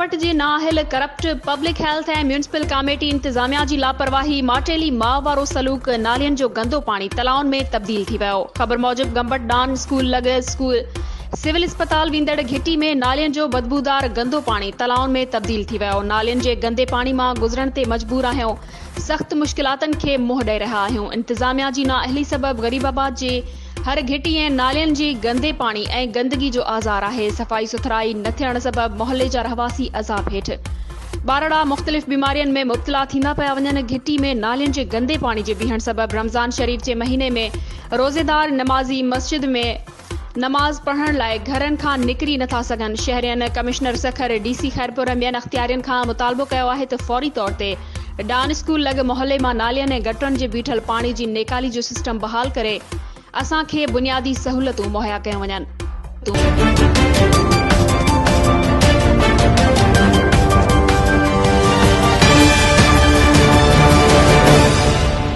गंबट जे Nahil corrupt public health ऐं municipal committee इंतजामिया जी लापरवाही माटेली माउ वारो सलूक नालियन जो गंदो पानी तलाउन में तब्दील थी वियो। ख़बर मूजिब गंबट डान स्कूल लॻ स्कूल सिविल अस्पताल वेंदड़ घिटी में नालियन जो बदबूदार गंदो पानी तलाउन में तब्दील थी वियो। नालियन जे गंदे पानी मां गुज़रण ते मजबूर आहियूं, सख्त मुश्किलातन खे मुंहुं ॾेई रहिया आहियूं। इंतजामिया जी नाअहली सबब गरीबाबाद जे हर घिटी ऐं नालियन जी गंदे पानी ऐं गंदगी जो आज़ार आहे। सफ़ाई सुथराई न थियण सबब मोहल्ले जा रहवासी अज़ाब हेठि। ॿारड़ा मुख़्तलिफ़ बीमारियुनि में मुब्तला थींदा पिया वञनि। घिटी में नालियन जे गंदे पानी जे बीहण सबब रमज़ान शरीफ़ जे महीने में रोज़ेदार नमाज़ी मस्जिद में नमाज़ पढ़ण लाइ घरनि खां निकिरी नथा सघनि। शहरियन कमिश्नर सखर डीसी खैरपुर ॿियनि अख़्तियारियुनि खां मुतालबो कयो आहे त फौरी तौर ते डान स्कूल लॻ मोहल्ले मां नालियन ऐं गटरनि जे बीठल पाणी जी नेकाली जो सिस्टम बहाल करे असांखे बुनियादी सहूलतूं मुहैया कयूं वञनि।